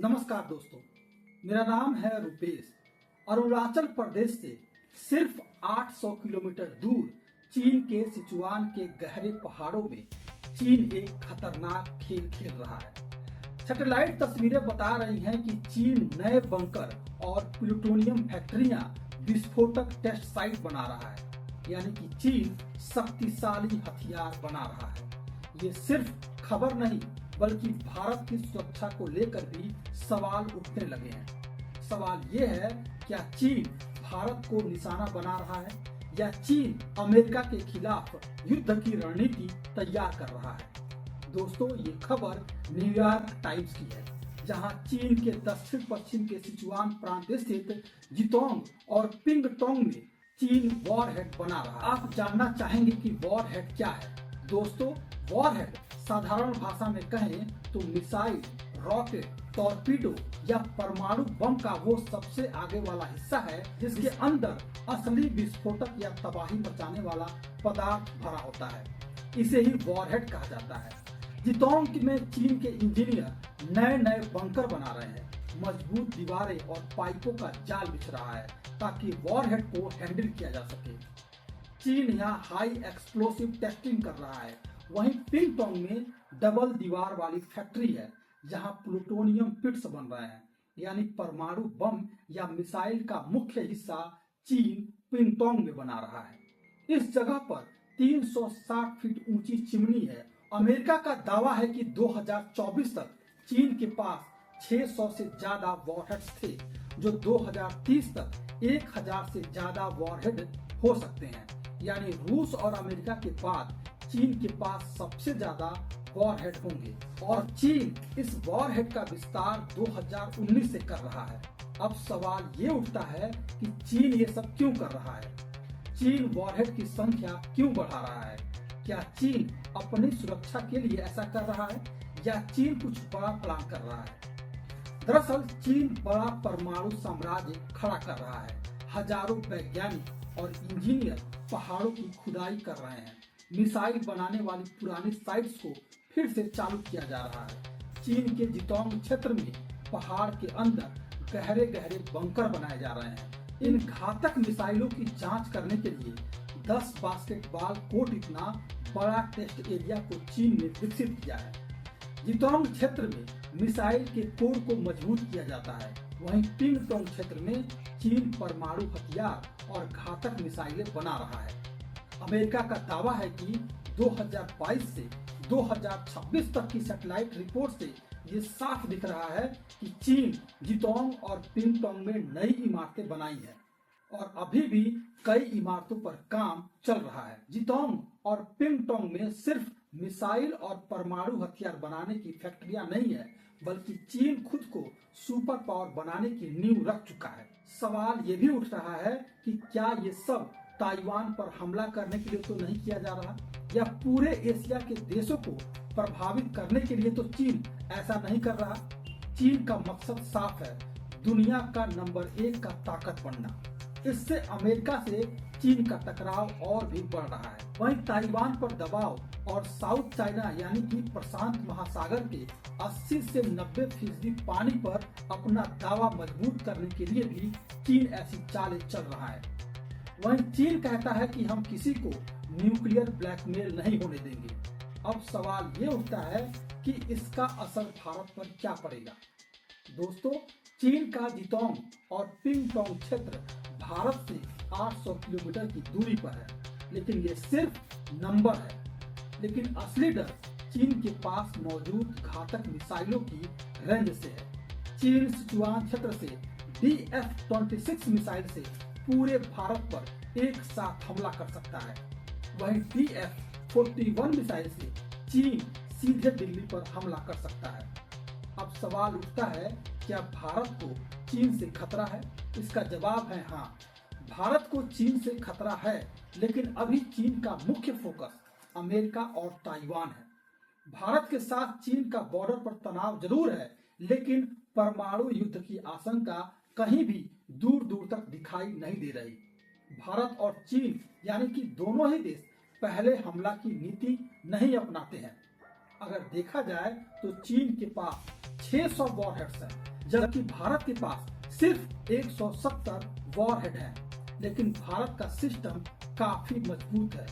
नमस्कार दोस्तों, मेरा नाम है रुपेश। अरुणाचल प्रदेश से सिर्फ 800 किलोमीटर दूर चीन के सिचुआन के गहरे पहाड़ों में चीन एक खतरनाक खेल खेल रहा है। सैटेलाइट तस्वीरें बता रही हैं कि चीन नए बंकर और प्लूटोनियम फैक्ट्रियां विस्फोटक टेस्ट साइट बना रहा है, यानी कि चीन शक्तिशाली हथियार बना रहा है। ये सिर्फ खबर नहीं बल्कि भारत की सुरक्षा को लेकर भी सवाल उठने लगे हैं। सवाल ये है, क्या चीन भारत को निशाना बना रहा है या चीन अमेरिका के खिलाफ युद्ध की रणनीति तैयार कर रहा है। दोस्तों, ये खबर न्यूयॉर्क टाइम्स की है, जहां चीन के दक्षिण पश्चिम के सिचुआन प्रांत स्थित जितोंग और पिंगटोंग में चीन वॉरहेड बना रहा है। आप जानना चाहेंगे कि वॉरहेड क्या है। दोस्तों, वॉरहेड साधारण भाषा में कहें तो मिसाइल, रॉकेट, टॉर्पीडो या परमाणु बम का वो सबसे आगे वाला हिस्सा है जिसके अंदर असली विस्फोटक या तबाही मचाने वाला पदार्थ भरा होता है। इसे ही वॉरहेड कहा जाता है। जितोंग में चीन के इंजीनियर नए नए बंकर बना रहे हैं। मजबूत दीवारें और पाइपों का जाल बिछ रहा है ताकि वॉरहेड को हैंडल किया जा सके। चीन यहाँ हाई एक्सप्लोसिव टेस्टिंग कर रहा है। वहीं पिंगटोंग में डबल दीवार वाली फैक्ट्री है जहां प्लूटोनियम पिट्स बन रहे हैं, यानी परमाणु बम या मिसाइल का मुख्य हिस्सा चीन पिंगटोंग में बना रहा है। इस जगह पर 360 फीट ऊंची चिमनी है। अमेरिका का दावा है कि 2024 तक चीन के पास 600 से ज्यादा वॉरहेड्स थे, जो 2030 तक 1000 से ज्यादा वॉरहेड हो सकते हैं। यानी रूस और अमेरिका के बाद चीन के पास सबसे ज्यादा वॉरहेड होंगे और चीन इस वॉरहेड का विस्तार 2019 से कर रहा है। अब सवाल ये उठता है कि चीन ये सब क्यों कर रहा है। चीन वॉरहेड की संख्या क्यों बढ़ा रहा है। क्या चीन अपनी सुरक्षा के लिए ऐसा कर रहा है या चीन कुछ बड़ा प्लान कर रहा है। दरअसल चीन बड़ा परमाणु साम्राज्य खड़ा कर रहा है। हजारों वैज्ञानिक और इंजीनियर पहाड़ों की खुदाई कर रहे हैं। मिसाइल बनाने वाली पुरानी साइट्स को फिर से चालू किया जा रहा है। चीन के जितोंग क्षेत्र में पहाड़ के अंदर गहरे गहरे बंकर बनाए जा रहे हैं। इन घातक मिसाइलों की जांच करने के लिए 10 बास्केटबॉल कोर्ट इतना बड़ा टेस्ट एरिया को चीन ने विकसित किया है। जितोंग क्षेत्र में मिसाइल के कोर को मजबूत किया जाता है। वहीं पिंगटोंग क्षेत्र में चीन परमाणु हथियार और घातक मिसाइलें बना रहा है। अमेरिका का दावा है कि 2022 से 2026 तक की सैटेलाइट रिपोर्ट से ये साफ दिख रहा है कि चीन जितोंग और पिंगटोंग में नई इमारतें बनाई हैं और अभी भी कई इमारतों पर काम चल रहा है। जितोंग और पिंगटोंग में सिर्फ मिसाइल और परमाणु हथियार बनाने की फैक्ट्रियां नहीं है, बल्कि चीन खुद को सुपर पावर बनाने की नींव रख चुका है। सवाल ये भी उठ रहा है कि क्या ये सब ताइवान पर हमला करने के लिए तो नहीं किया जा रहा, या पूरे एशिया के देशों को प्रभावित करने के लिए तो चीन ऐसा नहीं कर रहा। चीन का मकसद साफ है, दुनिया का नंबर 1 का ताकत बनना। इससे अमेरिका से चीन का टकराव और भी बढ़ रहा है। वहीं ताइवान पर दबाव और साउथ चाइना यानी कि प्रशांत महासागर के 80 से 90% पानी पर अपना दावा मजबूत करने के लिए भी चीन ऐसी चालें चल रहा है। वहीं चीन कहता है कि हम किसी को न्यूक्लियर ब्लैकमेल नहीं होने देंगे। अब सवाल ये उठता है कि इसका असर भारत पर क्या पड़ेगा। दोस्तों, चीन का जितोंग और पिंगटोंग क्षेत्र भारत से 800 किलोमीटर की दूरी पर है, लेकिन ये सिर्फ नंबर है। लेकिन असली डर चीन के पास मौजूद घातक मिसाइलों की रेंज से है। चीन सिचुआन क्षेत्र से DF-26 मिसाइल से पूरे भारत पर एक साथ हमला कर सकता है। वहीं DF-41 मिसाइल से चीन सीधे दिल्ली पर हमला कर सकता है। अब सवाल उठता है, क्या भारत को चीन से खतरा है। इसका जवाब है हाँ, भारत को चीन से खतरा है, लेकिन अभी चीन का मुख्य फोकस अमेरिका और ताइवान है। भारत के साथ चीन का बॉर्डर पर तनाव जरूर है, लेकिन परमाणु युद्ध की आशंका कहीं भी दूर दूर तक दिखाई नहीं दे रही। भारत और चीन यानी कि दोनों ही देश पहले हमला की नीति नहीं अपनाते हैं। अगर देखा जाए तो चीन के पास 600 वॉरहेड्स हैं, जबकि भारत के पास सिर्फ 170 वॉरहेड है। लेकिन भारत का सिस्टम काफी मजबूत है।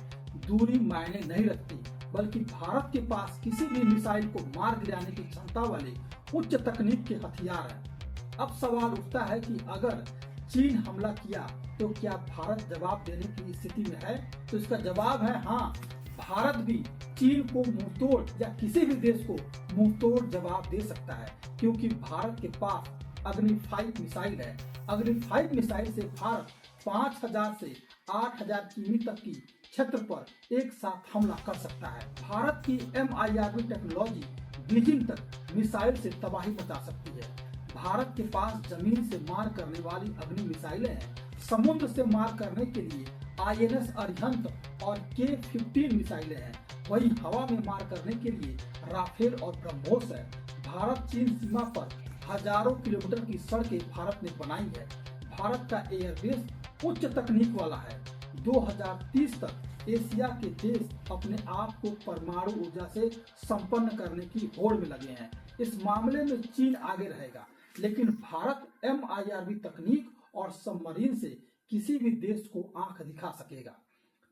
दूरी मायने नहीं रखती, बल्कि भारत के पास किसी भी मिसाइल को मार गिराने की क्षमता वाले उच्च तकनीक के हथियार हैं। अब सवाल उठता है कि अगर चीन हमला किया तो क्या भारत जवाब देने की स्थिति में है? तो इसका जवाब है हाँ, भारत भी चीन को मुंहतोड़ या किसी भी देश को मुंहतोड़ जवाब दे सकता है, क्योंकि भारत के पास अग्नि 5 मिसाइल है। अग्नि 5 मिसाइल से भारत 5000 से 8000 किमी तक की क्षेत्र पर एक साथ हमला कर सकता है। भारत की MIRV टेक्नोलॉजी बीजिंग तक मिसाइल से तबाही मचा सकती है। भारत के पास जमीन से मार करने वाली अग्नि मिसाइलें हैं। समुद्र से मार करने के लिए INS अरिहंत और K-15 मिसाइलें हैं। वहीं हवा में मार करने के लिए राफेल और ब्रह्मोस है। भारत चीन सीमा पर हजारों किलोमीटर की सड़कें भारत ने बनाई है। भारत का एयरबेस उच्च तकनीक वाला है। 2030 तक एशिया के देश अपने आप को परमाणु ऊर्जा से संपन्न करने की होड़ में लगे हैं। इस मामले में चीन आगे रहेगा, लेकिन भारत MIRV तकनीक और सबमरीन से किसी भी देश को आंख दिखा सकेगा।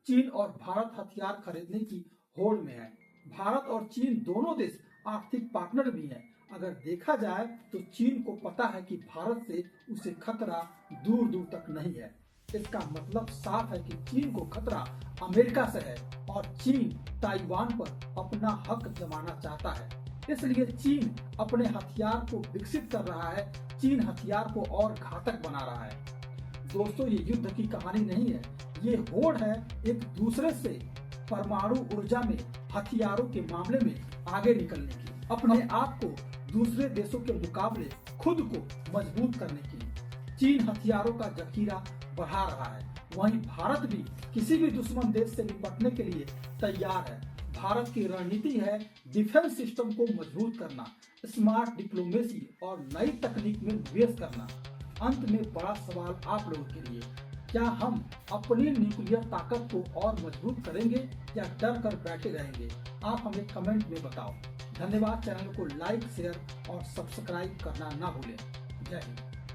चीन और भारत हथियार खरीदने की होड़ में है। भारत और चीन दोनों देश आर्थिक पार्टनर भी हैं। अगर देखा जाए तो चीन को पता है कि भारत से उसे खतरा दूर दूर तक नहीं है। इसका मतलब साफ है कि चीन को खतरा अमेरिका से है और चीन ताइवान पर अपना हक जमाना चाहता है। इसलिए चीन अपने हथियार को विकसित कर रहा है। चीन हथियार को और घातक बना रहा है। दोस्तों, ये युद्ध की कहानी नहीं है, ये होड़ है एक दूसरे से परमाणु ऊर्जा में, हथियारों के मामले में आगे निकलने की, अपने आप को दूसरे देशों के मुकाबले खुद को मजबूत करने की। चीन हथियारों का जखीरा बढ़ा रहा है, वहीं भारत भी किसी भी दुश्मन देश से निपटने के लिए तैयार है। भारत की रणनीति है डिफेंस सिस्टम को मजबूत करना, स्मार्ट डिप्लोमेसी और नई तकनीक में निवेश करना। अंत में बड़ा सवाल आप लोगों के लिए, क्या हम अपनी न्यूक्लियर ताकत को और मजबूत करेंगे या डर कर बैठे रहेंगे? आप हमें कमेंट में बताओ। धन्यवाद। चैनल को लाइक, शेयर और सब्सक्राइब करना ना भूलें। जय हिंद।